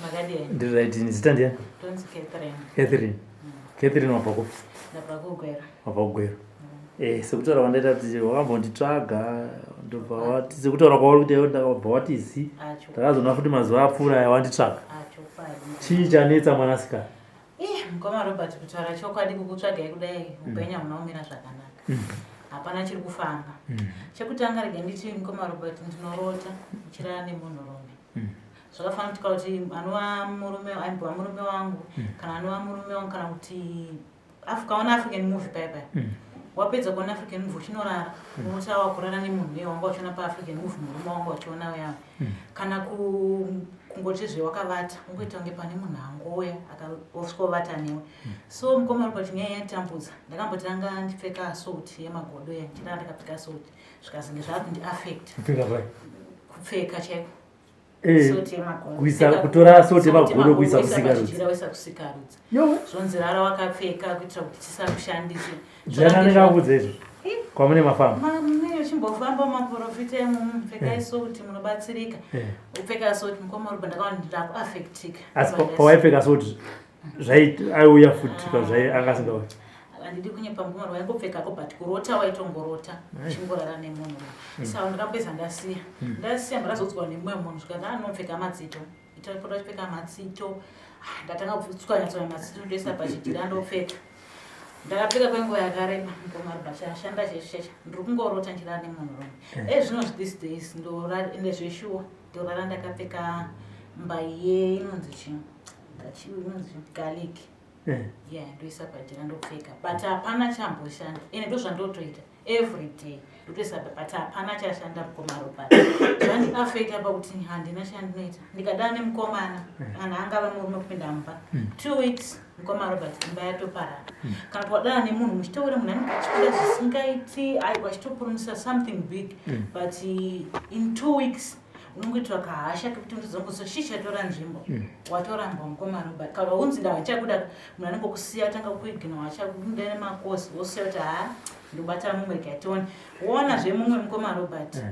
Robert Magadia. Ndiri right in stand here. Don't Catherine. Catherine wapako. Ndapakugwera. Wapakugwera. Sekutaura wandaita kuti wakambonditsvaga ndobva wati sekutaura kwauri kuti ndakabva watizi ndakazona futi mazuva apfuura aya wanditsvaga. Chii chanetsa mwanasikana? Mukoma Robert kutaura chokwadi kukutsvagai kudai upenyu hunomira zvakanaka. Hapana chiri kufamba. Chekutanga rega nditi mukoma Robert ndinorota ndichirara nemunhurume. Zvakafanira kuti anova murume aimbova murume wangu kana anova murume wangu kana kuti kaona African movie paipai. Wapedza kuona African movie uchinorara unota wakurara nemunhu wanga uchiona paAfrican movie murume wanga uchiona yawe kana kungoti zvewakavata ungoita kunge pane munhu angoya akasvika newe. So mukoma Robert nyaya yatambudza ndakambotanga ndipfeka suit yemagodo ya ndira ndakapfeka suit zvikazinge zvakundiaffect kupfeka chaiko suit yemagodo kuisa kutora suit yemagodo kuisa kusikarudza zvonzi rara wakapfeka kuitira kuti tisakushandise jana ndakabudza izvo kwamune mafamba mune chimbofamba maprofita emupfeka suit munobatsirika upfeka suit mukoma Robert ndakaona ndakuaffectika asi pawaipfeka suit aiuya futi angasingauya handidi kunyepa mukoma Robert waingopfekako but kurota waitongorota chingorara nemunhu saka ndakapedza ndasiya ndakazodzwa nemumwe munhu zvikanzi anopfeka madzito itapota chipfeka matsito ndatanga kutswanya matsito ndoisa pachidhira ndopfeka ndakapfeka kwenguva yakareba mukoma Robert chashanda chechecha ndiri kungorota ndirara nemunhurume zvino these days ende zveshuwa ndorara ndakapfeka mbai inonzi garlic ndoisa pajira ndopfeka but hapana chamboshanda ene ndozvandotoita every day ndotoisa but hapana chashanda mukoma Robert zvandiaffecta pakuti handina chandinoita ndikadana nemukomana kana angava murume kupinda mumba 2 weeks mukoma Robert imba yatoparara kana kuti wadana nemunhu muchitaura munhu anenge achikuda zvisingaiti achitopromisa something big but in 2 weeks unongoitwa kahasha kekuti ndizongoso shishatora nzvimbo watoramba mukoma Robert kana unzi ndachakuda munhu anenge kusiya tanga kuigina wachakuda nemakosi wosiya kuti ndobata mumwe katoni wona zvemumwe mukoma Robert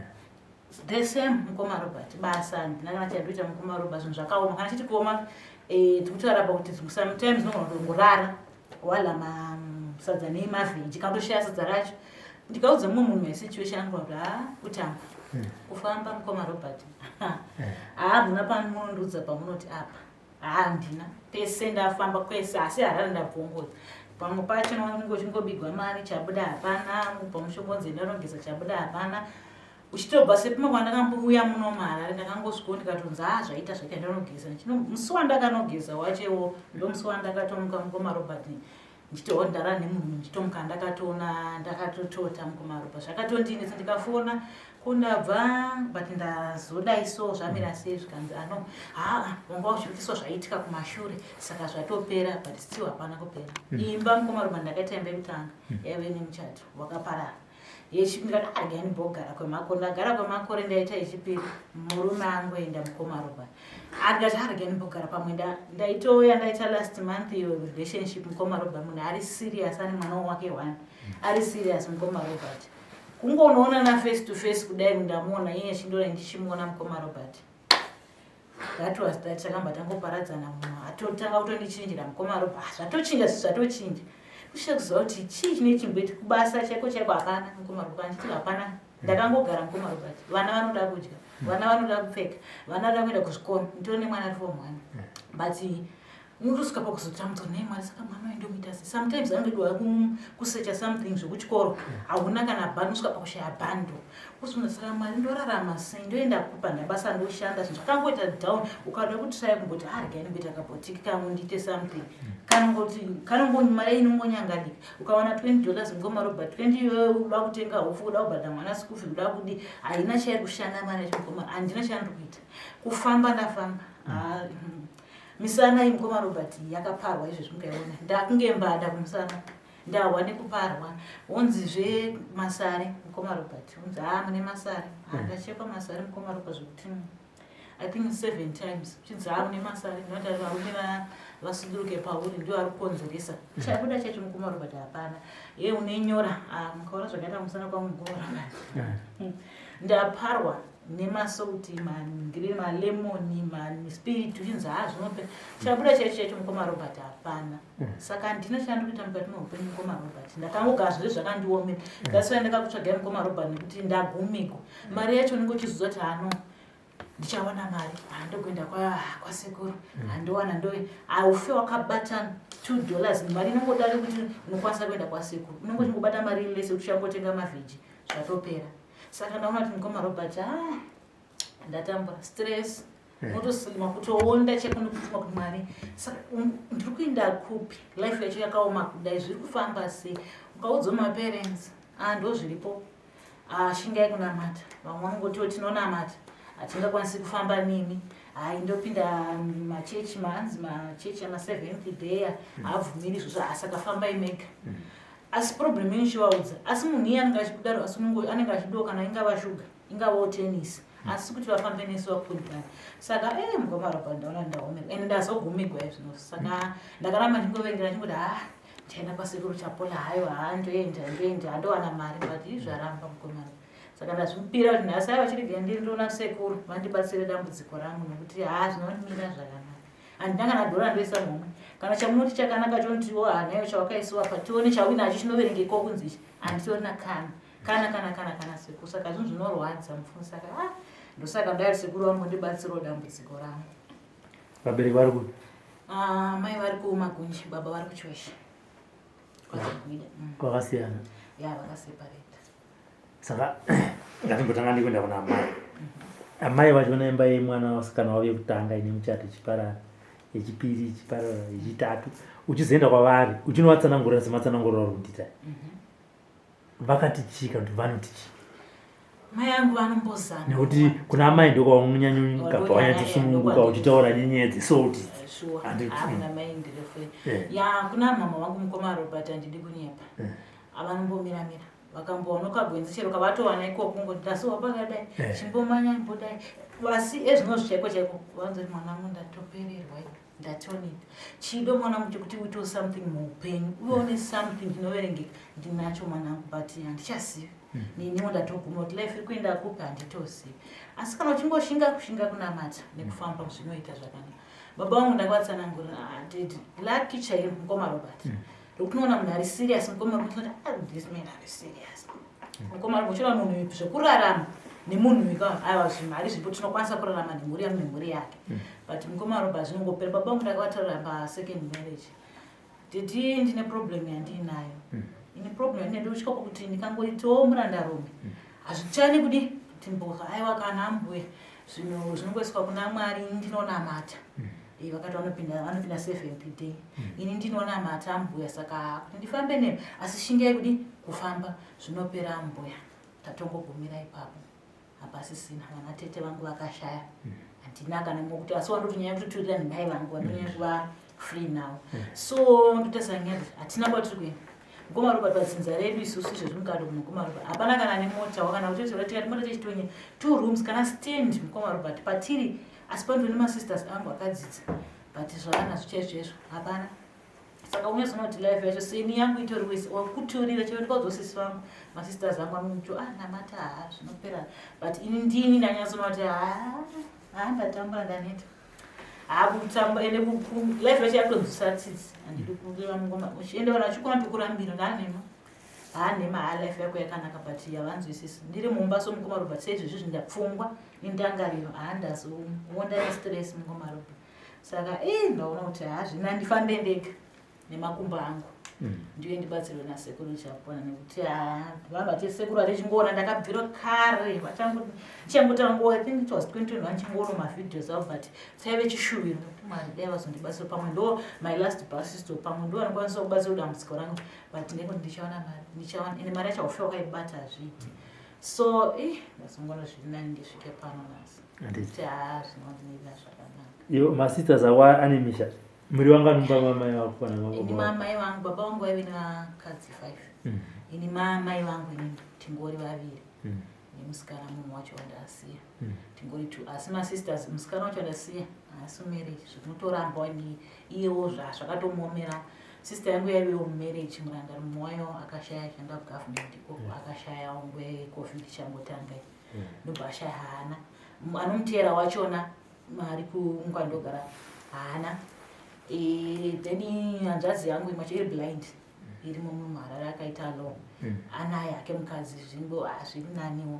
the same mukoma Robert basa ndinakana chadoita mukoma Robert zvinhu zvakaoma kana chiti kuoma tikutaura pakuti sometimes nongorara wala masadza nemavheji kandoshaya sadza racho ndikaudza mumwe munhu masituation angu kutamba kufamba mukoma Robert muna pamunondudza pamunoti apa handina pese ndafamba kwese asi harari ndabvongodza pamwe pacho nonge uchingobigwa mari chabuda hapana pamushongonzi ndarongeza chabuda hapana uchitobva sepima kwandakambouya muno marari ndakangosvikawo ndikatonzi zvaita ndanogeza musi wandakanogeza wachewo ndo musi wandakatomuka mukoma Robert ndichitowo ndarara nemunhu ndichitomuka ndakatoona ndakatotota mukoma Robert zvakatondinetsa ndikafona kundabva but ndazodaiso zvamira sei zvikanzi wanga uchivukiswa zvaiitika kumashure saka zvatopera but still hapana kupera imba mukoma Robert ndakaita imba yekutanga yaive nemuchato wakaparara ndikati ndimbogara kwemakore ndagara kwemakore ndaita yechipiri murume angu enda mukoma Robert ndikati ndimbogara pamwe ndaitoya ndaita last month iyo relationship mukoma Robert munhu ari serious ane mwana wake 1 ari serious mukoma Robert kungonoona na face to face kudai ndamuona iye chindora ndichimuona mukoma Robert that was that takamba tangoparadzana munhu atotanga kutondichinjira mukoma Robert zvatochinja zvatochinja kushekuziva kuti chii chine chimboiti kubasa chaiko hapana mukoma Robert nditi hapana ndakangogara mukoma Robert vana vanoda kudya vana vanoda kupfeka vana vanoda kuenda kuzvikoro ndiro nemwana ari form 1 but unosvika pakuzotambudzwa nemwari saka mwana waindomuita sei sometimes angediwa kusecha something zvekuchikoro hauna kana bhando unosvika pakushaya bhando usaka mwari ndorarama sei ndoenda kupa ndabasa ndoshanda zvinhu zvakangoita down ukada kutrai kumboti regai ndimboita kabhotiki kangu ndiite something mari inongonyangadika ukawana $20 mukoma Robert 20 iwewe uda kutenga hofu uda kubhadha mwana school fee uda kudi haina chairi kushanda mari mukoma handina chandikuita kufamba ndafamba misana mukoma Robert yakaparwa izvezvi mukaiona ndakunge mbada kumusana ndawa nekuparwa wonzizve masare mukoma Robert unzi mune masare ndachekwa masare mukoma Robert zvekuti I think 7 times chinzi mune masare ndinoti varume vasuduruke pauri ndio vari kukonzeresa chabuda chacho mukoma Robert hapana unenyora mukaona zvakaita musana kwangu mukoma Robert ndaparwa nemasauti malemoni maspiritu chinzi zvinope chabuda chaicho mukoma Robert hapana. Saka handina chandikuita mukati meupenyu mukoma Robert. Ndakangogara zviri zvakandiomera. Ndasvika ndakakutsvagai mukoma Robert nekuti ndagumiko. Mari yacho unenge uchiziva kuti hano ndichawana mari handokuenda kwasekuru handowana ndoe aufe wakabata $2 mari inongodare kuti unokwanisa kuenda kwasekuru. Unenge uchingobata mari ilese uchangotenga mavheji zvatopera. Saka ndaona kuti mukoma Robert ndatambura stress motosima kutoonda chekunokutuma kuti mari. Saka ndiri kuenda kupi life yacho yakaoma kudai zviri kufamba sei. Ukaudza maparents ndozviripo shingai kunamata. Vamwe vanongoti tinonamata hatingakwanisi kufamba nemi. Indopinda machechi manzi machechi ama7th day haabvumiri izvozvo asakafambai mega. Asi problem inishiwaudza asi munhu iye anenge achikudaro asi anenge achidiwa kana ingava shuga ingavawo tenisi asi kuti vafambe nesu vakukurikana. Saka mukoma Robert ndaona ndaomera ende ndazogumigwa izvino. Saka ndakaramba ndingovengera ndingoti ndichaenda kwasekuru chapola haiwa ndoenda handowana mari but izvaramba mukoma Robert. Saka ndazvipira kuti nhasi vachirigera ndindoona sekuru vandibatsire dambudziko rangu nekuti zvinondimira zvakanaka. Handina kana dhora ndoisa mumwe kana chamunoti chakanaka chontiwo nayo chawakaisiwa patione chawina chinoverengeko kunzi ichi handitiona kana sekuru. Saka zvinhu zvinorwadza mupfumi. Saka ndosaka ndari sekuru vangu ndibatsirawo dambudziko rangu. Vabereki vari kupi? Mai vari kuMagunji, baba vari kuChoshi. Kwakasiyana? Vakaseparata. Saka ngatimbotanga ndikuenda kuna amai. Amai vachona imba yemwana wasikana wavo yekutanga ine muchato chiparara, yechipiri chiparara, yechitatu uchizoenda kwavari uchinovatsanangurira sematsananguriro aundiita. Vakati chika kuti vanoti chii? Mai angu vanombozana nekuti kuna amai ndokwaunyanyuka pawanyachisununguka uchitaura nyenyedzi so kuti hakuna mai ndirefe kuna mama vangu mukoma Robert handidi kunyepa. Avanombomira vakamboona ukagwenzi chero kavatowana ikoko kungoti ndasiwa pakadai chimbomanya imbodai asi ezvinozvi chaiko vanzoti mwanangu ndatopererwa ndatonita chido mwanangu chekuti uitewo something muupenyu uone something chinoverengeka ndinacho mwanangu but handichazivi neniwo ndatoguma kuti life iri kuenda kupi handitozivi. Asi kana uchingoshinga kunamata nekufamba zvinoita zvakanaka. Baba vangu ndakavatsanangurira laki chairo mukoma Robert. Lokuti unoona munhu ari serious mukoma Robert this man ari serious. Mukoma Robert uchiona munhu zvekurarama nemunhu aiwa zvimari zvipo tinokwanisa kurarama nemhuri yangu nemhuri yake. But mukoma Robert zvinongopera. Baba vangu ndakavataurira pasecond marriage ndine problem yandiinayo. Ine problem yandiinayo ndosvika kuti ndikangoitawo murandarume hazvichani kudi timboka aiwa kana ambuye zvinhu zvinongoiswa kuna Mwari ndinonamata. Vakati vanopinda 7th day ini ndinoona mata ambuya. Saka kuti ndifambe nemi asi shingai kudi kufamba zvinopera ambuya. Tatongogumira ipapo hapasisina. Vana tete vangu vakashaya handina kana mwe kuti asi wandoti nyaya kutoturira nemai vangu vandonyanya kuva free now. So ndotesanyaya kuti hatina kwatiri kuenda. Mukoma Robert padzinza redu isusu zvezvimukado mukoma Robert hapana kana nemota wakana kutotora tikati mota tichitonye 2 rooms kana stand mukoma Robert patiri asi pandoni masisters angu akadzidza but zvavana zvichaizvezvo hapana. Saka unozoona kuti life yacho seni yangu itori wese wakutorira chero tikadzosisi vangu masisters angu amucho namata zvinopera but ini ndini ndanyatsoona kuti ndatamba ndaneta kutamba ende life yacho yatonzwisa tsitsi handidi kureva mungoma ende vanhu vachikona tokurambira ndanema life yako yakanaka but yavanzwisisi. Ndiri mumba so mukoma Robert seizvezvi ndapfungwa nendangariro ndazoonda nestress mukoma Robert. Saka ndaona kuti zvina ndifambe ndega nemakumbo angu ndiye ndibatsirwe nasekuru chapona nekuti vanga chesekuru arichingoona ndakabvira kare tichangotango I think it was 2021 chingoona mavideos avo but saive chishuviro kuti Mwari dai vazondibatsira pamwe ndo my last bus stop pamwe ndo vanokwanisa kubatsira dambudziko rangu but ndeko ndichaona mari ende mari yacho ufe wakaibata hazviiti. So ndazongoona zviri nani ndisvike pano nasi kuti zvinondimira zvakanaka. Iwo masisters awo ane misha muri wanganumba mamai vako kana mababa? Ini mamai vangu baba vangu vaive nevakadzi 5. Ini mamai vangu ini tingori vaviri nemusikana mumwe wacho wandasiya tingori 2 asi masisters musikana wacho wandasiya haasi marriage zvinotoramba iyewo zvakatomuomera. Sister yangu yaivewo mumarriage murandari mumwe wayo akashaya chanda kugovernment ikoko akashaya nguva yecovid changotanga ndobva ashaya hana anomutera wachona mari kumukandogara hana then hanzvadzi yangu imwe iri blind irimo muMharare akaita law anaye hake mukadzi zvimbo hazviri naniwo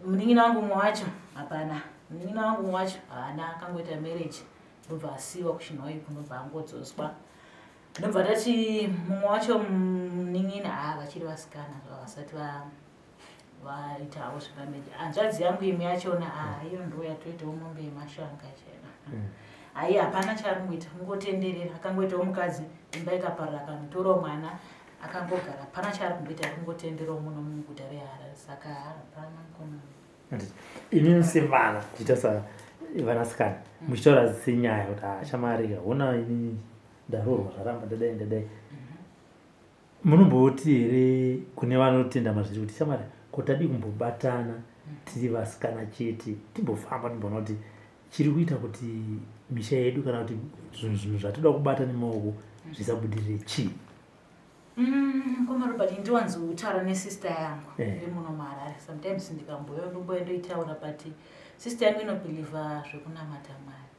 munin'ina wangu mumwe wacho hapana munin'ina wangu mumwe wacho haana akangoita marriage ndobva asiwa kuchinhau iku ndobva angodzoswa ndobva tati mumwe wacho munin'ina vachiri vasikana vasati vaitawo zvepamedi hanzvadzi yangu imwe yachona iyo ndo yatoitawo mombe yemashanga chena ai hapana chaarikuita kungotenderera akangoitawo mukadzi imba ikaparara akanotorawo mwana akangogara hapana chaari kumboita ari kungotenderawo muno muguta reHarare saka hapana mukomana inini sevana tichita savanasikana muchitaura senyaya kuti shamarika ona ini ndaroorwa zvaramba ndadai munomboti here kune vanotenda mazviri kuti shamari kotadi kumbobatana tiri vasikana chete timbofamba timboona kuti chiri kuita kuti misha yedu kana kuti zvinhu zvatoda kubata nemaoko zvisabudirire chii komarobert ndiwanzotaura nesister yangu iri muno muHarare sometimes ndikamboyo ndomboendoitaura but sister yangu inobhilivha zvekunamata Mwari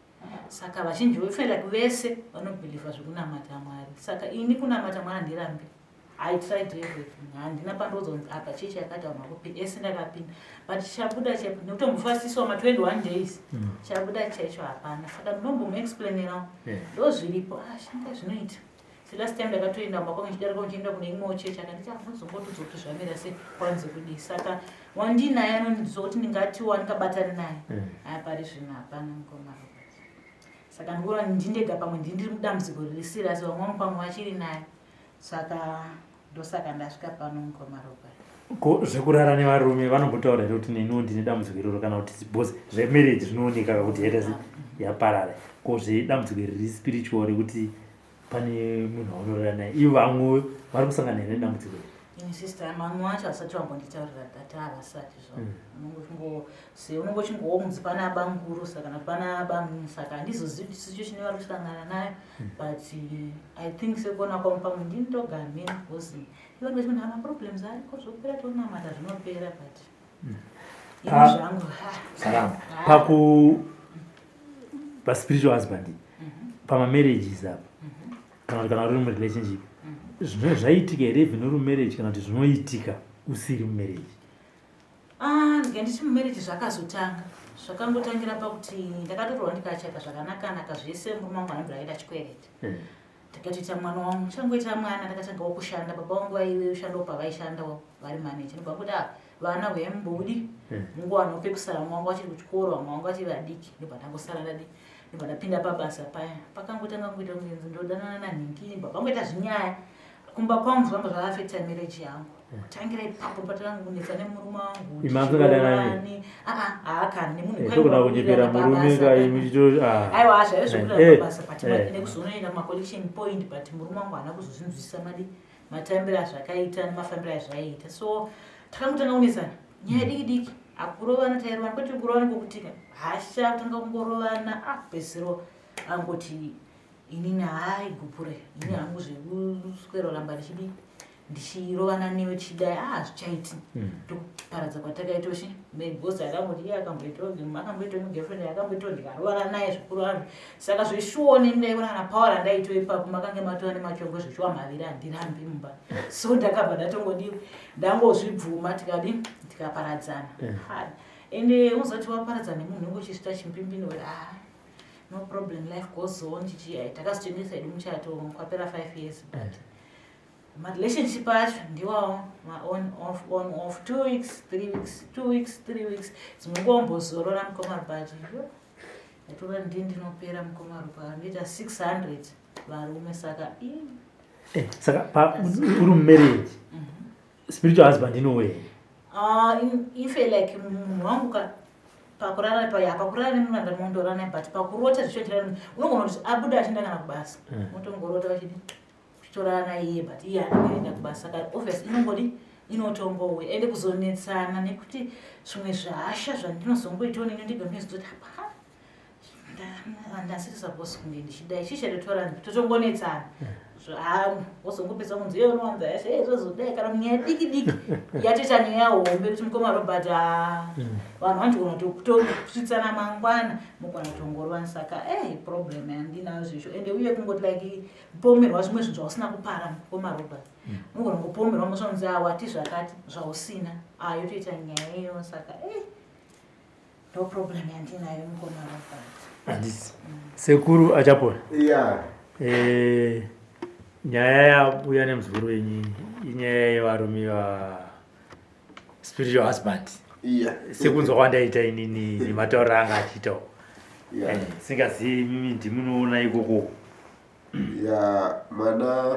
saka vazhinji like vese vanobhilivha zvekunamata Mwari saka ini kunamata Mwari handirambi I tried everything handina pandozonzi apa chechi yakataurwa kupinda ese ndakapinda but chabuda nekutombofasiswa ma21 days chabuda chaicho hapana saka ndombomuexplainirawo ndo zviripo shanga zvinoita last time ndakatoenda makwangu chidarika uchienda kune imwewo chechi akanditi unozongotodzoti zvamira sei kwanze kudii saka wandinaye anondidziwa kuti ndingatiwa ndikabatana naye pari zvino hapana mukomana saka ndikuona ndindega pamwe ndiri mudambudziko riri serious vamwe pamwe vachiri naye saka ndosaka ndasvika pano mukomana zvekurara nevarume vanombotaura here kuti neniwo ndine dambudziko iroro kana kuti bhosi zvemarriage zvinooneka kuti heta yaparara ko zvedambudziko riri spiritual rekuti pane munhu aunorara naye ivo vamwe vari kusangana here nedambudziko ini sister mamwe wacho asati vambonditaurira data havasati unongochingowo pana banguru saka kana pana abangu saka handizozivi situation yavari kusangana nayo but I think sekuona kwamo pamwe ndinotogara meni because ivari vachimona hamaproblems ariko zvopera tonamata zvinopera but ini zvangu saramba paspiritual husband pamamarriages apa kana uri murelationship zvino zvaitika here even uri mumarriage kana kuti zvinoitika usiri mumarriage ndinga nditi mumarriage zvakazotanga zvakangotangira pakuti ndakatotorwa ndikacheka zvakanaka zvese murume wangu anobva aida chikwereti ndakatoita mwana wangu changoita mwana ndakatangawo kushanda baba wangu vaishandawo pavaishandawo vari maneja ndobva kuti vana vhembudi munguva nopekusara mumwe wangu achiri kuchikoro vamwe wangu achiri vadiki ndobva ndangosara ndadii ndibva ndapinda pabasa paya pakangotanga kuita kungenzi ndodanana nanhingi ndibva pangoita zvinyaya kumba kwangu zvanga zvaaffecta marriage yangu kutangira ipapo patanga kunetsa nemurume wangu imanzikadanani haakani nemunhu kunyepera murume aiwa zvaizvokuda pabasa but nekuzonoenda kumacollection point but murume wangu haana kuzozvinzwisisa matambiro azvakaita nemafambiro azvaiita so takangotanga kunetsana nyaya diki diki akurovana tairovana kwete kurovana kwokutika hasha tanga kungorovana pesiro angoti inini hai gupure ini hangu zvekuswera ramba ndichirovana newe chidai zvichaiti tokuparadza kwatakaitoshi mebhosi akamboti iye akamboitawo girlfriend akamboitawo ndikarovana naye zvikurano saka zveshuwo nendaiona power andaito ipapo makange matova nemachongo zvechiwa maviri handirambi mumba so ndakabva ndatongodiwa ndangozvibvuma tikaparadzana ende uzoti waparadzana nemunhu unenge uchisvita chimpimbino no problem life goes on takazotengesa edu muchato kwapera 5 years but marelationship acho ndiwawo on off 2 weeks 3 weeks 2 weeks 3 weeks dzimwengombozorora mukomaro baji yatora ndinopera mukomaro ndoita 600 varume saka saka uri mumarriage spiritual husband inowe ife like munhu wangu pakurara nemunhu andamondorana naye but pakurota zvichoenderana unogona kuti abuda achienda kana kubasa motongorota vachidi kuchitorana naiye but iye anengaenda kubasa saka obviously inongodi inotombouya ende kuzonetsana nekuti zvimwe zvahasha zvandinozongoitawo nini ndiga ndinozoti handasiri supposed kunge ndichidai shisha totora totongonetsana wozongopedza kunzi iye unowanza yashe zvozodai kana munyaya diki diki yatoita nyaya hombe kuti mukoma Robert vanhu vanogona kutosvitsana mangwana mugona kutongorwana saka problem yandinazvo izvo ende uye kungoti like pomerwa zvimwe zvinhu zvausina kupara mukoma Robert mugona kupomerwa musonzi wati zvakati zvausina yotoita nyaya iyo saka ndo problem yandinayo mukoma Robert handisi sekuru achapona nyaya yabuya nemuzukuru wenyu inyaya yevarume spiritual husband sekunzwa kwandaita inini nematauriro anga achiitawo singazivi mimi ndimunoona ikoko mana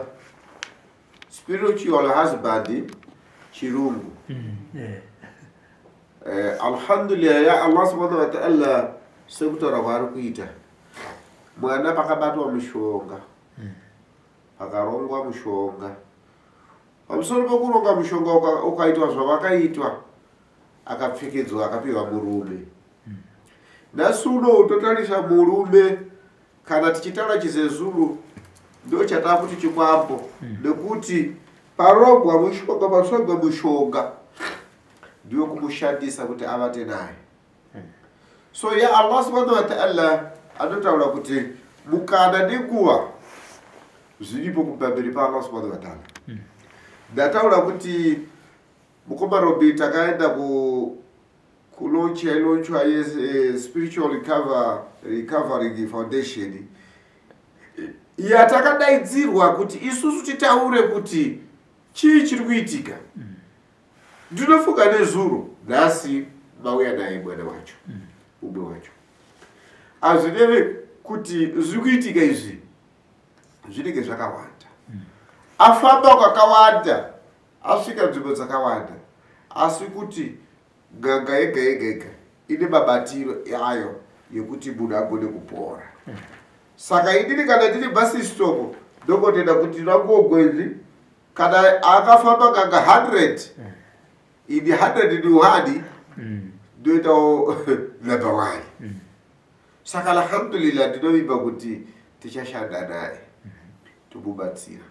spiritual husband chirungu alhamdulillah ya Allah subhanahu wa ta'ala sekutaura kwaari kuita mwana pakabatwa mushonga pakarongwa mushonga pamusoro pekuronga mushonga ukaitwa zvavakaitwa akapfekedzwa akapiwa murume nhasi uno totarisa murume kana tichitaura chizezulu ndo chatakuti chikwambo nekuti parongwa mushonga pasongwa mushonga ndiyo kumushandisa kuti avate naye so ya Allah subhanahu wa ta'ala anotaura kuti mukana nenguva zviripo kupamberi paAllah subhanahu wa ta'ala ndataura kuti mukoma Robert akaenda kulonchwa spiritual recovery foundation yatakadaidzirwa kuti isusu titaure kuti chii chiri kuitika ndinofunga nezuro nhasi mauya naye mwana wacho umwe wacho azvineve kuti zviri kuitika izvi zvinenge zvakawanda afamba kwakawanda asvika nzvimbo dzakawanda asi kuti nganga yega yega yega ine mabatiro ayo yekuti munhu agone kupora saka inini kana ndiri basi stop ndokotenda kuti ndangogwenzi kana akafamba nganga 100 ini 101 ndoitawo number 1 saka alhamdulillah ndinovimba kuti tichashanda naye tomubatsira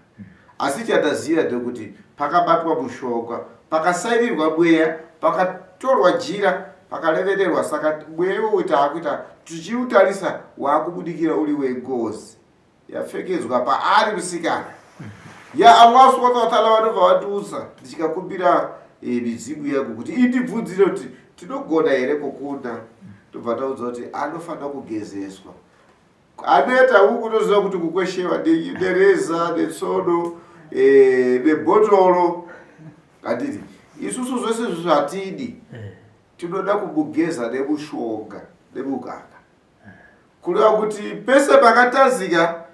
asi chandaziva ndekuti pakabatwa mushonga pakasairirwa mweya pakatorwa jira pakalevererwa saka mweya iwowo taakuita tichiutarisa waakubudikira uri wengozi yapfekedzwa paari musikana ya Allah subhanahu wa ta'ala vanobva vatiudza ndichikakumbira midzimu yangu kuti indibvunzire kuti tinogona here kukunda tobva taudza kuti anofanira kugezeswa anoita huku toziva kuti kukweshewa nereza netsono nebhotoro handiti isusu zvese zvatidi tinoda kumugeza nemushonga nemuganga kureva kuti pese pakatazika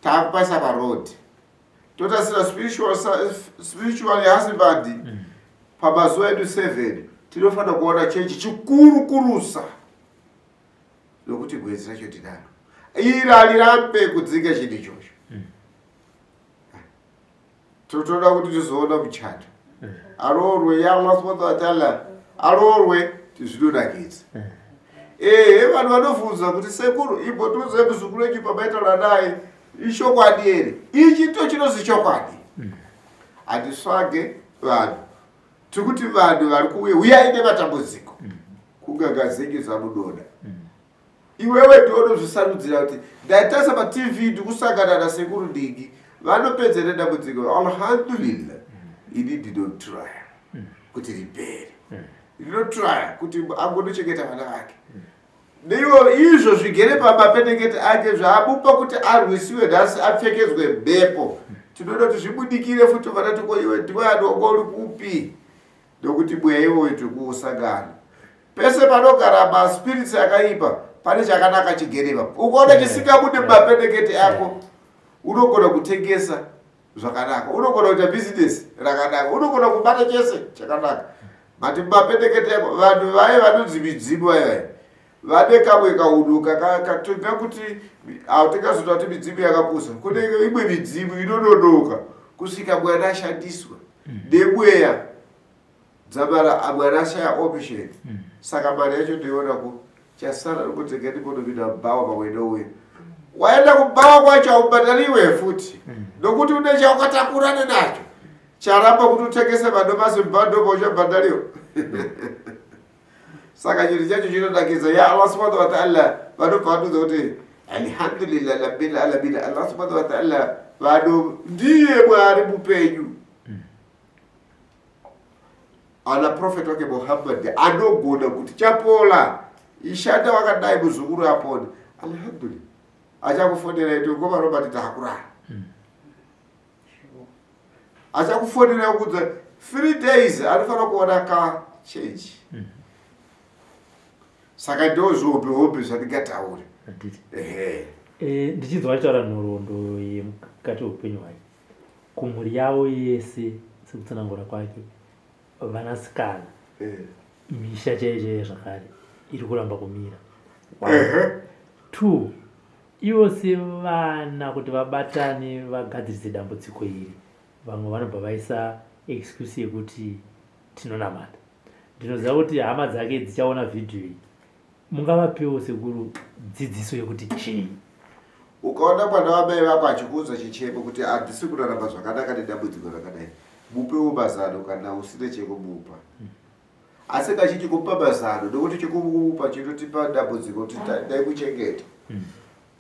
taakupasa parodi totasira spiritual husband pamazuva edu 7 tinofanira kuona chechi chikuru kurusa nokuti gwedzi racho tinalo iri harirambe kudzinga chinhu ichocho totoda kuti tizoona muchato aroorwe yaAllah subhanahu wa ta'ala aroorwe tizvinonakidza vanhu vanobvunza kuti sekuru imbotiudze muzukuru wechu pamaitaura naye ishokwadi here ichi ndo chinozi chokwadi handisvage vanhu tikuti vanhu vari kuuya uyai nematambudziko kungangazenge dzamunoda iwewe ndionozvisarudzira kuti ndaitasa patv ndikusangana nasekuru ndingi vanopedza nedambudziko alhamdulillah ini ndinotrya kuti ripere ndinotrya kuti angonochengeta vana vake neivo izvo zvigere pamapeneketi ake zvaamupa kuti arwisiwe nhasi apfekedzwe mhepo tinoda kuti zvibudikire futi vanatiko iwe ndiwe anongori kupi nokuti mweya iwoyo tikuusangana pese panogara maspirits akaipa pane chakanaka chigerepa ukaona chisingabude mumapeneketi ako unogona kutengesa zvakanaka unogona kuita bhizinesi rakanaka unogona kubata chese chakanaka mati mumapeneketi ako vanhu vaye vanonzi midzimu vayavaya vane kamwe kaunhu kakatoga kuti hatingazota kuti midzimu yakapusa kune imwe midzimu inononoka kusvika mwana ashandiswa nemweya dzamara mwana ashaya option saka mari yacho ndoiona ku chasara nokutenge ndiponomina bhawa pamwe nouye waenda kubawa kwacho aubhadhariwe futi nokuti une chaukatakurana nacho charamba kuti utengese madomasi mubhandopo uchabhadhariwa. Saka chiri chacho chinodakidza ya Allah subhanahu wa ta'ala vanobva vatuza kuti alhamdulillah rabbil alamin. Allah subhanahu wa ta'ala vanhu ndiye Mwari mupenyu. Ana prophet wake Muhammad anogona kuti chapola ishanda wakadai muzukuru apone alhamdulillah achakufonera ito ngoma Robert takurara achakufonera kudza 3 days anofana kuona ka change. Saka ndozo hope zvandingataura ndichizwa taura nhoroondo yemukati upenyu hwake kumhuri yavo yese sekutsanangura kwake vanasikana misha chaiye zvakare iri kuramba kumira. 2 ivo sevana kuti vabatane vagadzirise dambudziko iri vamwe vanobva vaisa excuse yekuti tinonamata. Ndinoziva kuti hama dzake dzichaona vhidhiyo iyi mungavapewo sekuru dzidziso yekuti chii. Ukaona mwana wamai vako achikuudza chichemo kuti handisi kurarama zvakanaka nedambudziko rakadai mupewo mazano kana usine chekumupa. Asi kachichikupa mazano nokuti chekumupa chinotipa dambudziko kuti dai kuchengeta.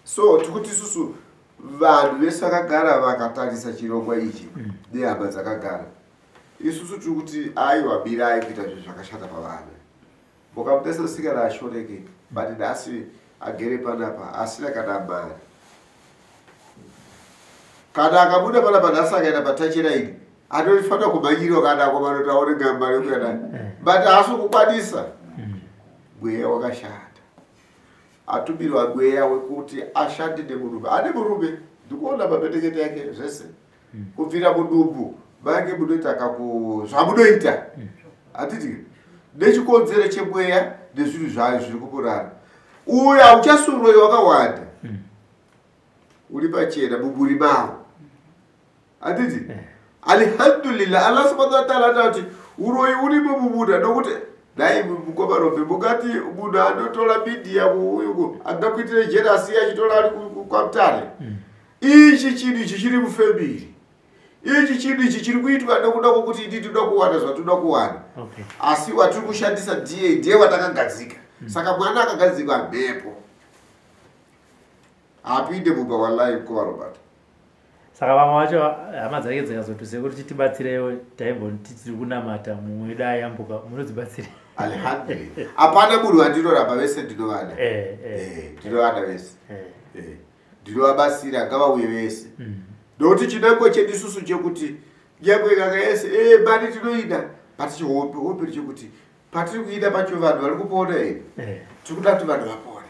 So tikuti isusu vanhu vese vakagara vakatarisa chirongwa ichi nehama dzakagara isusu tiri kuti aiwa birai kuita zvinhu zvakashata pavana. Mukamutesa musikana ashoreke but nhasi agere panapa asina kana mari. Kana akabuda panapa nhasi akaenda patachira ini anofanira kumhanyiriwa kana akomana aone mari yekuenda but haasi kukwanisa. Mweya wakashata. Atumirwa mweya wekuti ashande nemurume. Ane murume ndikuona mapetekete yake zvese kubvira mudumbu mange munoita zvamunoita hatiti nechikonzero chemweya nezvinhu zvayo zviri kumurara. Uyu hauchasuroi wakawanda uri pachena mumuri mavo hatiti. Alhamdulillah Allah subhanahu wa ta'ala anati uroi urimo mumunda nokuti dai mukomarombe mukati munhu anotora midhiya uyuku angakuitire jerasi achitola ari kwamutare. Ichi chinhu ichi chiri mufemiri. Ichi chinhu ichi chiri kuitwa nokuda kwokuti ini tinoda kuwana zvatoda kuwana. Asi watiri kushandisa ndiye watakagadzika. Saka mwana akagadzikwa mhepo apinde mumba wallahi mukomarobata. Saka vamwe vacho hama dzake dzikazotuse kuti chitibatsirewo taimboti tiri kunamata mumwe dai yambuka munodzibatsira. Alhamdulillah. Hapana munhu wandinoramba vese ndinovada. Ndinovada vese. Ndinovabatsira ngavauye vese. Nokuti chinangwa chedu isusu chekuti nyangwe kaka yese mari tinoida but chihope chekuti patiri kuida pacho vanhu vari kupona here. Tikuda kuti vanhu vapone.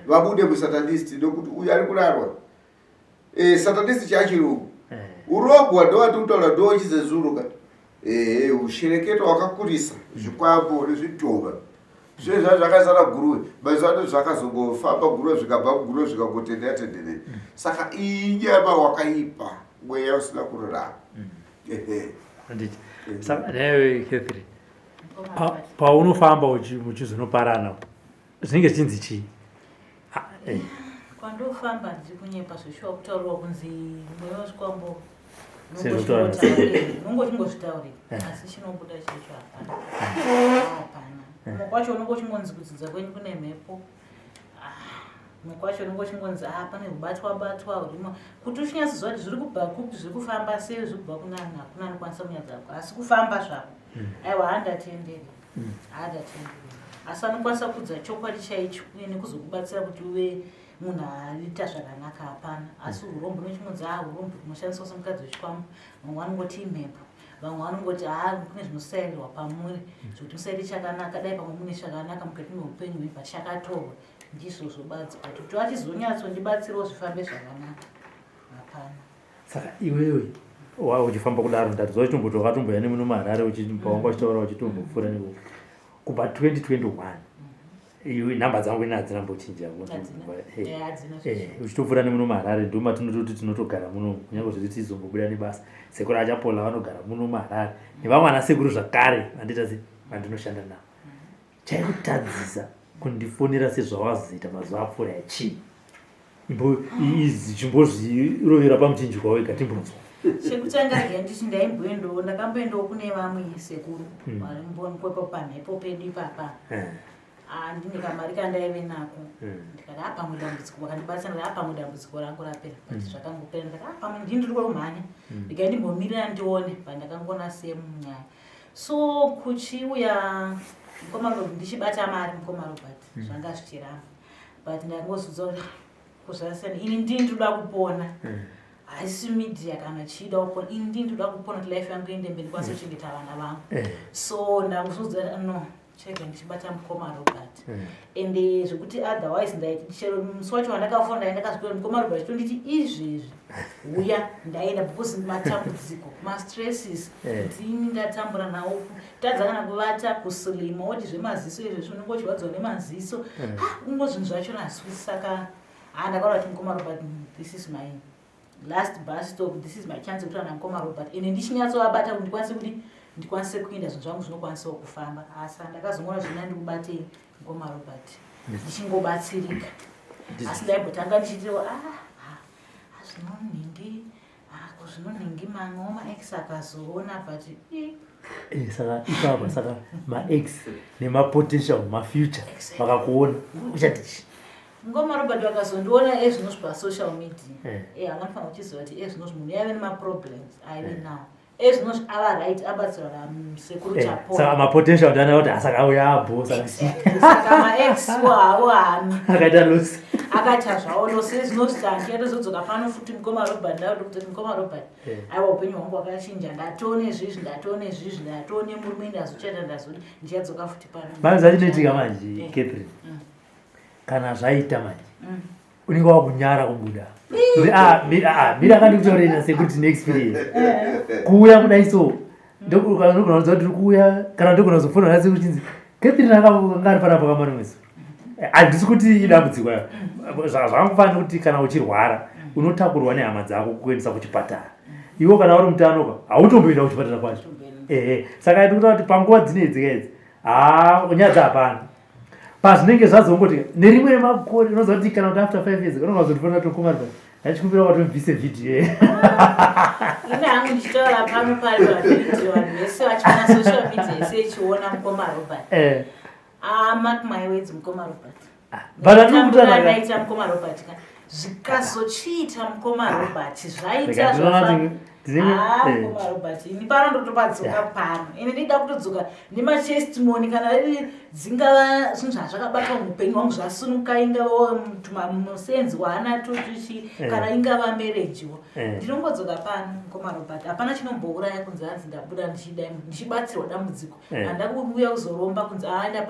Vabude musatanist nokuti uyu ari kurarwa. Satanist chachirungu urogwa ndowati kutaura ndochizezuruka. Ushereketo wakakurisa zvikwambo nezvidhova zvezva zvakazara guruwe mazano zvakazongofamba guruwe zvikabva kuguruwe zvikangotendera tenderera. Saka inyama wakaipa mweya usina kurarama. Saka newe Catherine paunofamba muchizonoparana zvinenge zvichinzi chii? Kwandofamba ndiri kunyepa zvishuwa kutaurwa kunzi mweya wezvikwambo nongochingozvitaurira asi chinobuda checho hapana. Mumwe kwacho unongo chingonzi kudzidza kwenyu kune mhepo. Mumwe kwacho unongo chingonzi pane kubatwa hurimo kuti uchinyatsoziva kuti zviri kubva kupi zviri kufamba sei zviri kubva kunani hakuna anokwanisa kunyadzako asi kufamba zvako aiwa handatenderi asi anokwanisa kudza chokwadi chaicho uye nekuzokubatsira kuti uve munhu aita zvakanaka hapana. Asi urombo nochingonzi urombo hunoshandiswa semukadzi wechikwambo vamwe vanongoti imhepo vamwe vanongoti kune zvinosairirwa pamuri zvokuti musairi chakanaka dai pamwe mune chakanaka mukati meupenyu hwenyu but chakatorwa ndizvo zvobatswa kuti achizonyatsondibatsirawo zvifambe zvakanaka hapana. Saka iwewe uchifamba kudaro ndatiziva chitomboto wakatomboya nemuno muHarare pawanga uchitaura uchitombopfuura newe kubva 2021 nhamba dzangu ine hadzina mbochinja uchitopfuura nemuno muHarare ndo matinototi tinotogara muno kunyange zviri tizombobuda nebasa. Sekuru achapola vanogara muno muHarare nevamwe ana sekuru zvakare vandiita se vandinoshanda navo. Chaikutadzisa kundifonera sezvawazoita mazuva apfuura yachii? izi chimbozvirovera pamuchinjikwa wega timbonzwa. Chekutanga nditi ndaimboendawo ndakamboendawo kune vamwe sekuru varimbonekwepo pamhepo pedu ipapa. Ndine kamari kandaive nako ndikati pamwe dambudziko vakandibatsira pamwe dambudziko rangu rapera but zvakangopera ndikati pamwe ndiri kumhanya ndikai ndimbomirira ndione pandakangona sei munyaya. So kuchiuya Mukomarobert ndichibata mari Mukomarobert zvanga zvichiramba but ndangozudza kuzvasiyana ini ndindoda kupona haisi media kana chida kupona ini ndindoda kupona kuti life yangu iende mberi ndikwanise kuchengeta vana vangu. So ndangozudza no chega ndichibata Mukomarobert ende zvekuti otherwise ndaiti chero musi wacho wandakafunda ndakazvikuta Mukomarobert tonditi izvezvi uya ndaenda because matambudziko mastresses dzini ndatambura nawo tadza kana kuvata kusulima woti zvemaziso izvezvi unenge uchirwadziwa nemaziso ungo zvinhu zvacho naswisi saka ndakaona kuti Mukomarobert this is my last bus stop, this is my chance yekuti ana Mukomarobert ende ndichinyatsovabata kuti ndikwanise kuenda zvinhu zvangu zvinokwanisawo kufamba. Asi ndakazongona zvina ndikubate Mukomarobert ndichingobatsirika asi ndaibotanga ndichitiwa zvinonhingi mamwe ma-ex akazoona but saka ipapa saka ma-ex nema-potential ma-future vakakuona uchatichi Mukomarobert vakazondiona ezvinozvi pasocial media anganofanira kuchiziva kuti ezvinozvi munhu yaive nemaproblems aive nawo ezvinozvi ava right abatsirwa nasekuru chapona saka ma-potential kuti anaona kuti asakauya abho saka ma-ex wawo hami akaita losi akati hazvawo losi ezvinozvi andiyatozodzoka pano futi Mukomarobert ndakuti kuti Mukomarobert aiwa upenyu hwangu hwakachinja ndatone zvizvi ndatone murume ndazochata ndazoti ndichadzoka futi pano. Manje zvachinoitika manje Catherine kana zvaita manje unenge wakunyara kubuda mira akandikutaurira sekuti neexperience kuuya kudai so ndokugona kuziva kuti kuuya kana ndogona kuzofona nasi kuchinzi Catherine akanga ari panapa kamwana mwezi handisi kuti idambudziko zvakangofanira kuti kana uchirwara unotakurwa nehama dzako kuendesa kuchipatara iwo kana uri mutanoka hautomboenda kuchipatara kwacho. Saka ndikuta kuti panguva dzinedzi kaidzi unyadza hapana pazvinenge zvazongoti nerimwe remakore unoziva kuti kana kuti after 5 years unonga kuzotifonera kuti Mukomarobert ndachikumbira watomubvise vhidhiyo ine hangu ndichitaura pano pari pavhidhiyo vanhu vese vachiona social media ese ichiona Mukomarobert mark my words Mukomarobert naita Mukomarobert zvikazochiita Mukomarobert zvaita Mukomarobert ini pano ndotopadzoka pano ine ndida kutodzoka nematestimony kana dzingava zvinhu zvazvakabata muupenyu hwangu zvasunuka ingava musenzi waanato chichi kana ingava merejiwo ndinongodzoka pano Mukomarobert hapana chinombouraya kunzi hanzi ndabuda ndichibatsirwa dambudziko handakuuya kuzoromba kunzi aenda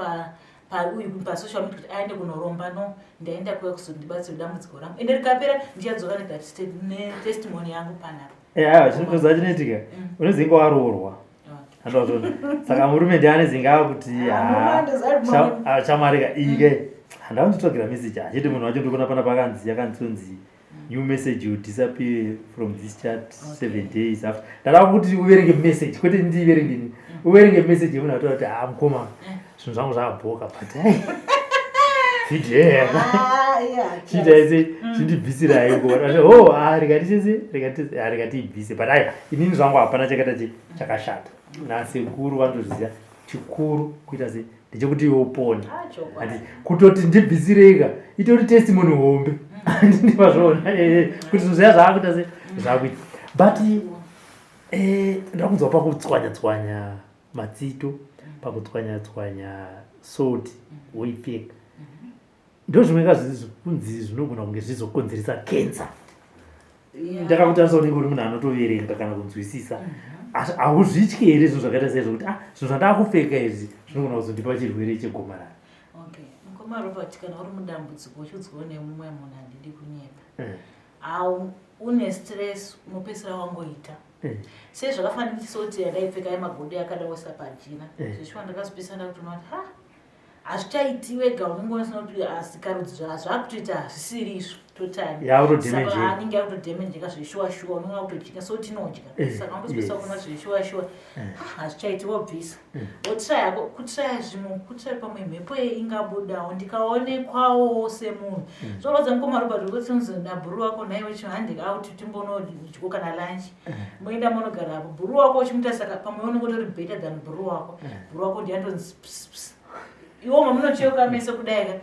pasocial media kuti aende kunoromba no ndaenda kuya kuzondibatsira dambudziko rangu ende rikapera ndichadzoka netestimony yangu panapa. Chinoza chinoitika unozinga waroorwa handozvona saka murume ndianezinga kuti chamarika ike handanditogera message achiti munhu wacho ndikona pana pakanzi yakanzonzi new message will disappear from this chat 7 days after ndada kuti uverenge message kwete ndiverenge uverenge message yemunhu atoa kuti mukoma zvinhu zvangu zvabhoka but video chita ise chindibvisirai rikatibvise but inini zvangu hapana chakaita chakashata nasekuru vanotozviziva chikuru kuita se ndechekuti iwe upone handi kutoti ndibvisireka itori testimony hombe ndipazvona kuti zvinhu zviya zvaakuita se zvakuita but ndakunzwa pakutswanya matsito pakutswanya soti woipfeka ndozvimwe kunzi zvinogona kunge zvizokonzeresa kensa. Ndakakutariswa unenge uri munhu anotoverenga kana kunzwisisa hauzvityi here zvinhu zvakaita sezvokuti zvinhu zvandakupfeka izvi zvinogona kuzondipa chirwere chegomarara. Mukomarobert kana uri mudambudziko uchiudzwawo nemumwe munhu handidi kunyepa une stress unopedzisira wangoita sezvakafanira kuti soti yandaipfeka yemagodo yakadawisa pajina zvichiwa ndakazopisa ndakutoona kuti hazvichaiti wega unongoona kuti asikarudzi zvaakutoita hazvisiri izvo totani yautodhemejeka anenge akutodhemenjeka zveshuwa-shuwa unonga kutodya so tinodya saka ungosipisa kuona zveshuwa-shuwa hazvichaiti wobvisa wotraya kutraya zvimwe kutraya pamwe mhepo ingabudawo ndikaonekwawo semunhu zvorodza mukomarobhati wekutinzi nabhuru wako naiwe chihanding out timbonodyo kana lunch moenda monogara apo bhuru wako uchimuta saka pamwe unongotori better than bhuru wako ndiyandonzi iwo mamunocheuka mese kudaika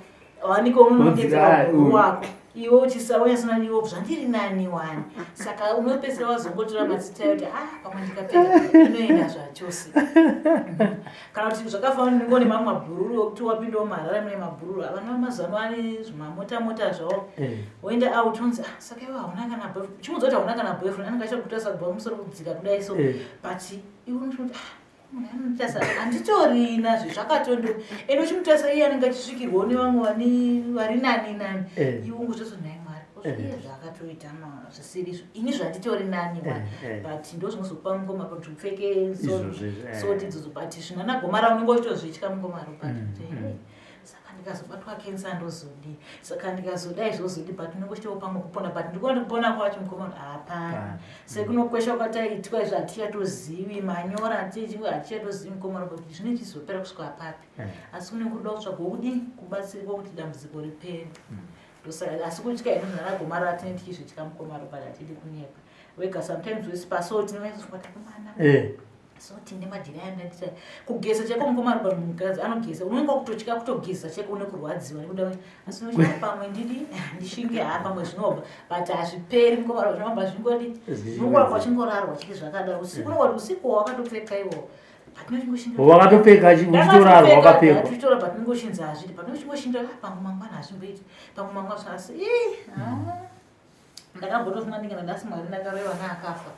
waniko unonongedzera bhuru wako iwe uchisauya sina iwo zvandiri nani wani saka unopesera wazongotora mazita yoti pamwe ndikapedza inoenda zvachose kana kuti zvakafanana ningone mamwe mabhururu okuti wapindawo maharara mune mabhururu avana mazano ane zvimamota zvawo woenda out unzi saka iwe hauna kana boyfriend chimuudza kuti hauna kana boyfriend anenge achakutasa kubva musoro kudzika kudai so but iwe unochoti anotasa handitorina zvakatondo ende uchimutasa iye anenge achisvikirwawo nevamwe vari nani iwe ungotozonai mwari iye zvakatoita zvisiri ini zvanditori nani but ndo zvinozopa mungomaro kuti upfeke soti idzodzo but zvinanagomara unenge uchitozvitya mungomaro but saka ndikazobatwa kensa ndozodi saka ndikazodai zvozodi but unenge uchitewo pamwe kupona but ndikuona kupona kwacho mugomaro hapana sekunokwesha kwataitwa izvo hatichatozvivi manyora hatichatozvivi mugomaro kuti zvine chizopera kusvika papi asi unenge kuda kutsvagwa kudini kubatsirwa kuti dambudziko ripere asi kutya ino zvanagomara atine tichizvitya mugomaro but hatidi kunyepa wega sometimes wesipaso tinovaisosvika takumana so tine madhiri ayandandita kugeza cheko mungomaro mukadzi anogeza unenge kutotya kutogeza cheko une kurwadziwa nekuda asi unochita pamwe ndidi ndishinge pamwe zvinobva but hazviperi mungomaro zvinobva zvingodi unongora kwachingorarwa chiki zvakadaro usiku unongoti usiku wakatopfeka iwo wakatopfeka uchitorarwa wakapfekwa tuchitora but unenge uchinzi hazviti but uchingoshinda pamwe mangwana hazvimboiti pamwe mangwana asi ndakambotofunga ndingana ndasi mwari ndakareva neakafa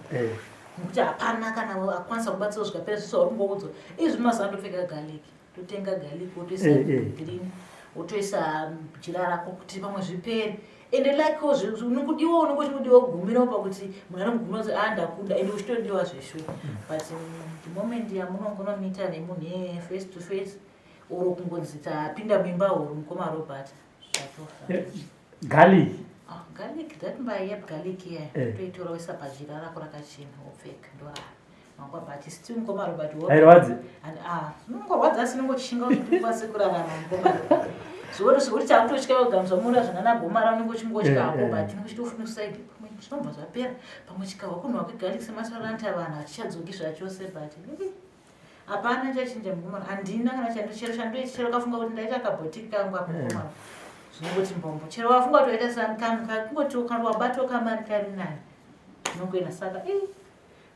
nekuti hapana kana akwanisa kubatsira zvikapera zvisi warungoudzwa izvi mazandopfeka garlic totenga garlic wotoisa green wotoisa jira rako kuti pamwe zvipere ende likewo iwo unenge uchingodiwa kugumirawo pakuti munhu anogumira kuti ndakuda ende uchitodiwa zveshuwa but the moment yamunongonomita nemunhu face to face oro kungonzi tapinda mimba huru mukomarobhat zvatofa garlic that mbaya garlic iya toitora woisa pajira rako rakachena wopfeka ndorara mangwa but still mukomarobhat hairwadzi zvinongorwadza asi nongochishinga kuti tikwanise kurarama mukomarobhat zvekuti takutotya kugamusa mura zvananagomara unenge uchingotyapo but unenge uchitofuna kusaidi pamwe zvinobva zvapera pamwe chikahwa kunhwa kwegarlic semataranta vanhu hatichadzoki zvachose but hapana chachinja mukomaro handina kana chandochero chandoichero kafunga kuti ndaita kabhotiki kangu apo mukomaro zvinongoti mbombo chero wafunga kuti waita sankanu kungoti wabata kamari kari nani unongoenda saka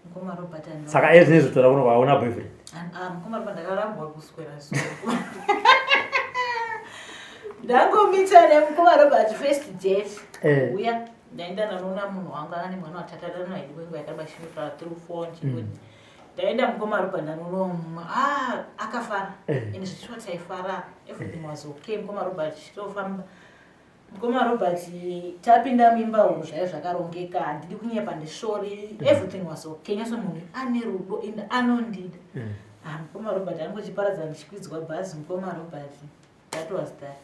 mukomaro batani saka ezvinezvi tora kuno waona boyfriend mukomaro pandakarambwa kuswera so ndangomita nemukomaro but first date uya ndaenda nanoona munhu wanga ane mwana watatarana naye kwenguva yakaribashimika 3-4 chingoni ndaenda mukomaro pandanonoma akafara ende zvichiwa taifara everything was okay mukomaro but chitofamba mukomaro but tapinda mimba huru zvaiva zvakarongeka handidi kunyepa ndishori everything was okay nyaso munhu ane rudo ende anondida mukomaro but anongochiparadza ndichikwidzwa bhazi mukomaro but that was that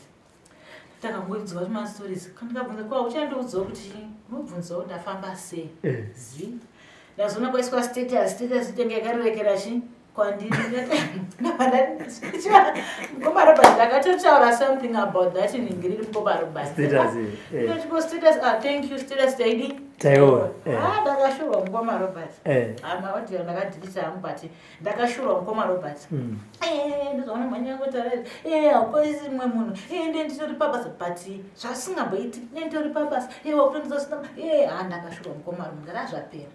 takangoidzwa zvimastories kandikabvunza kwa uchandoudzawo kuti unobvunzawo ndafamba sei ndazoona kwaiswa status tenge yakarirekera kwandiri mukomarobhat ndakatotaura something about that ningiriri mukomarobhat status thank you status taidi ndakashurwa mukomarobhat amaoti ndakadhirisa hangu but ndakashurwa mukomarobhat ndizoona manyangotaraii hakoisi mwe munhu ndenditori pabasa but zvasingamboiti nenditori pabasa wakutondizasina ndakashurwa mukomaro ngara zvapera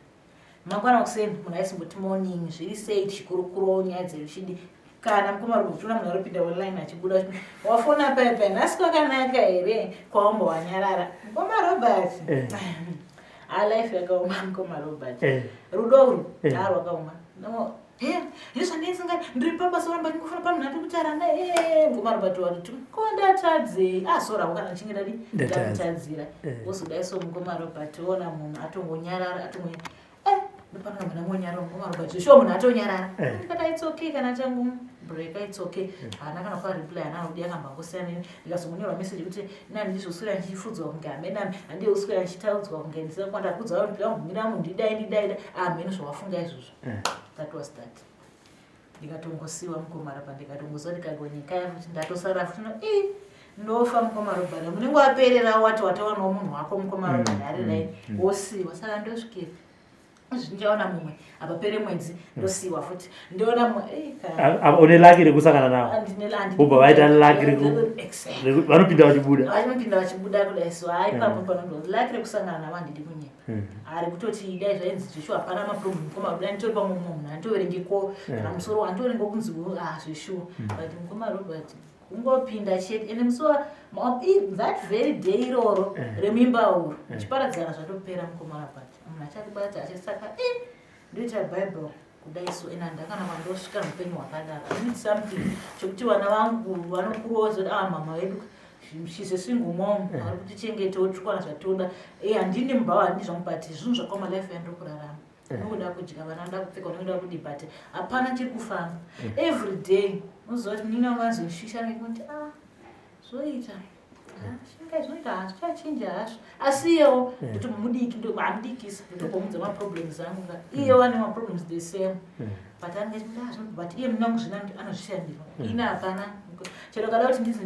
mangwana kuseni munhu aisimboti morning zviri sei tichikurukurawo nyaya dzeruchidi kana mukomaro kutuna munhu aropinda online achibuda wafona paipai nhasi kwakanaka here kwaomba wanyarara mukomarobhat alife yakauma mukomarobhat rudo uru rwakauma ndizvandisinga ndiri pabasa ramba ndingofana panhu ndati kutarana mukomarobhat wati kondatadze sorawo kana ndichinge dadi ndakutadzira wozodaiso mukomarobhat ona munhu atongonyarara atongo ndopana mwana monyarara mukomarobhat shuwa munhu atonyarara ndikati it's okay kana changu break, it's okay. Ana kana kwa reply ana udi akamba ngosiyana ndikazomunyorwa message kuti nani ndizoswera ndichifudzwa kunge amena andi uswera ndichitaudzwa kunge ndisakwanda kudza kuti ndamira munhu ndidai amene zvawafunga izvozvo. That was that. Ndikatongosiwa mukomara pandikatongozwa ndikagonyeka kuti ndatosara futi ndofa mukomara bhara munenge waperera wati wataonawo munhu wako mukomara bhara ari rai wosiwa saka ndosvikira zvinjaona mumwe apapere mwedzi ndosiwa futi ndiona mumwe une laki rekusangana navo ubva vaita laki vanopinda vachibuda kudai so aipapo panondo laki rekusangana navo handidi kunyika ari kutoti dai zvainzi zvishu hapana maproblem mukomara buda nditori pamwe munhu handiverengeko kana musoro handiverengo kunzi zvishu but mukomara robert ungopinda chete ende musowa that very day iroro remimbauro chiparadzana zvatopera mukomara but munhu achakubata achasaka ndoita bible kudai so ena ndakana mandosvika mupenyu hwakadaro I need something chokuti vana vangu vanokuroza mama wedu she's a single mom ari kutichengetawo tikwana zvatoda handini mubhava handini zvamubati zvinhu zvakoma life yandokurarama nokuda kudya vana nda kupfeka nokuda kudi but hapana chiri kufamba every day unoziva kuti nina vanzoshisha nekuti zoita shinga zvinoita hazvichachinja hazvo asi iyewo ndoti amudikisa ndotobomudza maproblems angu iyewo ane maproblems the same but but iye munangu zvino anozvishandira ina hapana chero kada kuti ndizi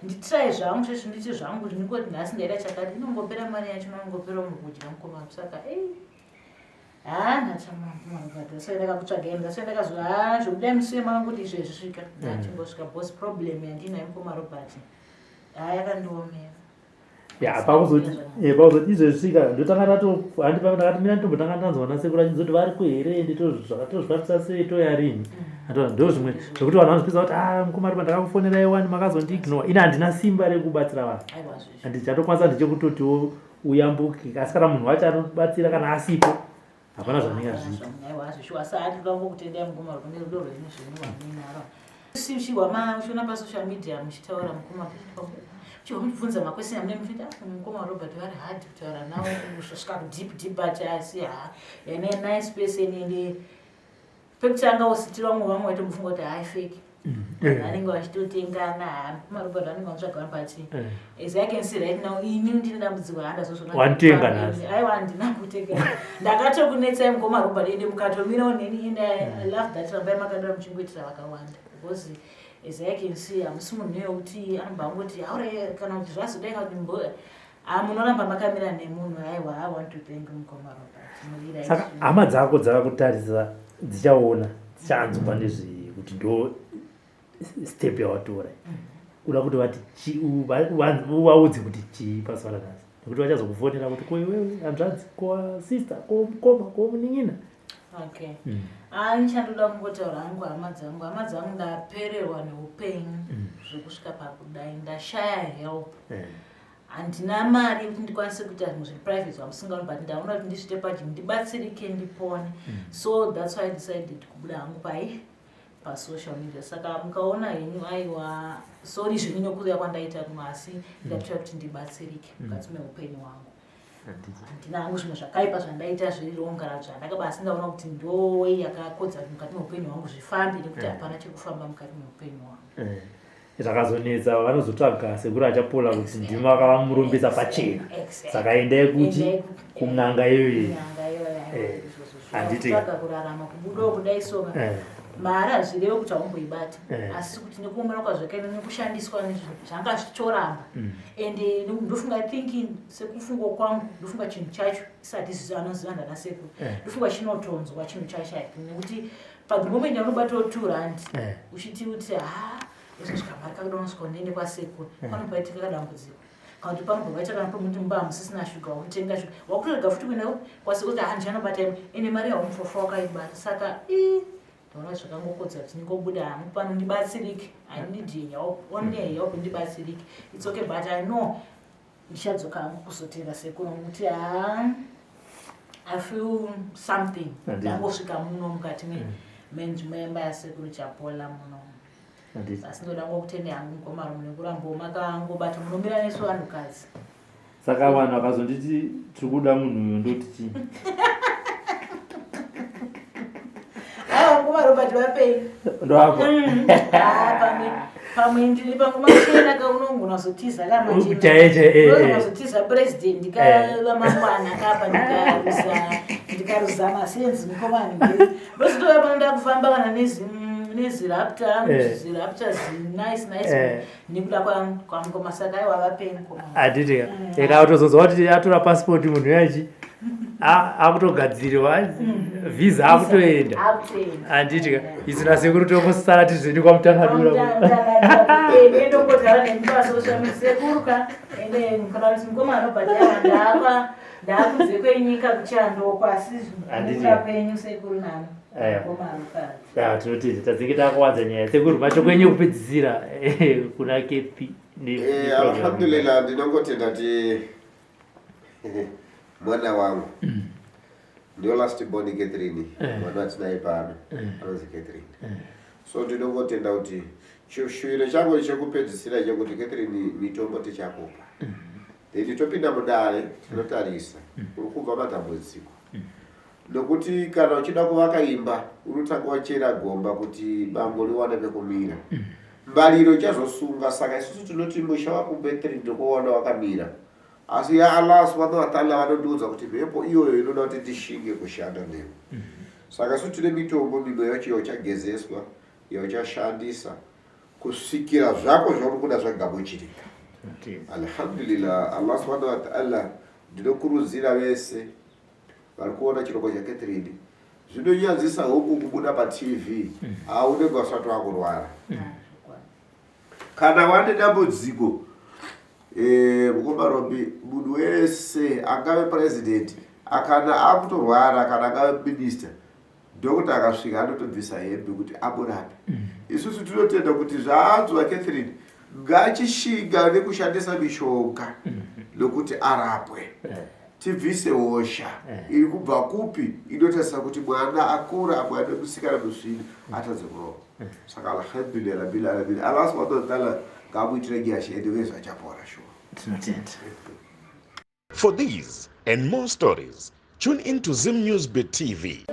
nditrai zvangu zvesvi nditi zvangu ndingoti nhasi ndaida chakati inongopera mari yacho nongopera mukudya mukomana saka so ndakakutsvagai ndakazwa zvokudai musiye mangu kuti izvezvi svika ndachingosvika bos problem yandinayo mukomana robert yakandiomera pakuzoti izvezvisvika ndakati ndakatomira ndanzwana sekuru achizoti vari kuhere nditozvikwanisa sei toyarini ndo zvimwe zvokuti vanhu vanozvipisa kuti mukomana robert ndakakufonerai wani makazondiignora ina handina simba rekubatsira vanhu handichatokwanisa ndichekutotiwo uyambuke asi kana munhu wacho anobatsira kana asipo hapana zvanenge zvichiwasaatitangokutendai mukomana kune rudo rwenyu zvemuhwaminaro uchiona pasocial media muchitaura mukomana chivamubvunza makwesini amune muchiti mukomana robert vari hard kutaura nawo svika deep but asi yane nice person ende pekutanga usitira vamwe vaito mufunga kuti haifeki vanenge vachitotengana mukomana robert vanenge vamutsvaga vanopati as I can see right now ini ndine dambudziko wandazowantenga nasi aiwa handina kutenga ndakatokunetsai mukomana robert ende mukatomirawo neni ende I love that rambai makadara muchingoitira vakawanda because as I can see hamusi munhu wekuti anobva angoti aure kana kuti zvazodaika kuti munoramba makamira nemunhu aiwa I want to thank mukomana robert saka hama dzako dzakakutarisa dzichaona dzichanzwa nezvii kuti ndo step yawatora uda kuti vaudze kuti chii pazuva ranhasi nekuti vachazokufonera kuti koiwewe hanzvadzi sister komukoma komuning'ina okay nichandoda kungotaura hangu hama dzangu ndapererwa neupenyu zvekusvika pakudai ndashaya help handina mari kuti ndikwanise kuita zvinhu zveprivate zvamusingaoni but ndaona kuti ndisvite pajini ndibatsirike ndipone so that's why I decided kubuda hangu pasocial media saka mukaona henyu aiwa sori zvini nokuuya kwandaita kuno asi ndatoita kuti ndibatsirike mukati meupenyu hwangu handina hangu zvimwe zvakaipa zvandaita zvirirongara zvandakabasi ndaona kuti ndowei yakakodza mukati meupenyu hwangu zvifambi nekuti hapana chekufamba mukati meupenyu hwangu zvakazonetsa vanozotsvaga sekuri achapola kuti ndimi vakavamurumbisa pachena saka endai kuti kun'anga iyoyo handiti kurarama kubudo kudai soka mari hazvirevo kuti haumboibata asi kuti nekuomera kwazvakaita nekushandiswa zvanga zvichoramba ende ndofunga thinking sekufungo kwangu ndofunga chinhu chacho isati anoziva ndana sekuru ndofunga chinotonzwa chinhu chacho nekuti pagimoment anobatawo 2 rand uchiti kuti izvosvika mari kakudonosvika nende kwasekuru panobaitika kadambudziko kana kuti panobvaita kana pomuti mumba hamusisina shuga wakutenga shuga wakutorega futi kuenda kwasekuru kuti handichanobata ene mari yaumufofa wakaibata saka ndaona zvakangokodza kuti ndingobuda hangu pano ndibatsirike I need help only help ndibatsirike it's okay but I know ndichadzoka hangu kuzotenda sekuru kuti I feel something ndangosvika muno mukati memba yasekuru chapola muno asi ndoda ngokutende hangu mukomana munekuramba makangobata munomira nesu vanhukadzi saka vanhu vakazonditi tiri kuda munhu uyo ndoti chii mukomana robert pei Ndoapo. pamwe ndiri pangomachena kaunongo unazotiza Unazotiza president kavamangwana kapa ndikaruza masenzi mukomani ndositoya pano ndakufamba kana nezirapta nice nekuda kwamukomasaka wavapenko aditika ikautozozwa kuti atora passport munhu yachi akutogadzirwa visa akutoenda anditika isina sekuru tongosara tizveni kwamutangadura endongogara nemipasosvamisekuruka ende kana mukomana anobhadhara ndakunze kwenyika kuchando pasi nekuda kwenyu sekuru nani tinoti tadzinge takuwadza nyaya sekuru macho kwenyu kupedzisira kuna kepi alhamdulillah ndinongotenda ti mwana wangu ndio last born Catherine mwana atinaye pano anozi Catherine so ndinongotenda kuti chishwiro changu chekupedzisira chekuti Catherine mitombo tichakupa nditi topinda mudare tinotarisa uri kubva matambudziko nokuti kana uchida kuvaka imba unotanga wachera gomba kuti bambo liwane pekumira mbaliro ichazosunga saka isusu tinoti musha wako Catherine ndokuona wakamira asi ya Allah subhanahu wa ta'ala vanondiudza kuti mhepo iyoyo inoda kuti tishinge kushanda newe saka isusu tine mitombo mimwe yacho yauchagezeswa yauchashandisa kusvikira zvako zvauri kuda zvagamuchirika alhamdulillah Allah subhanahu wa ta'ala ndinokurudzira vese vari kuona chirongwa chaCatherine zvinonyadzisa huku kubuda paTV aunenge usati wakurwara kana wane dambudziko mukombarombi munhu wese angave president akana akutorwara kana angave minister ndokuti akasvika anotobvisa hembe kuti amurape isusu tinotenda kuti zvaanzwa Catherine ngachishinga nekushandisa mishonga lokuti arapwe tibvise hosha iri kubva kupi inotarisa kuti mwana akura mwana musikana musvini atadze kurova saka alhamdulillah rabbil alamin Allah subhanahu wa ta'ala ngamuitire nyasha ende wese achapora shuwa. For these and more stories, tune in to Zim News Bit TV.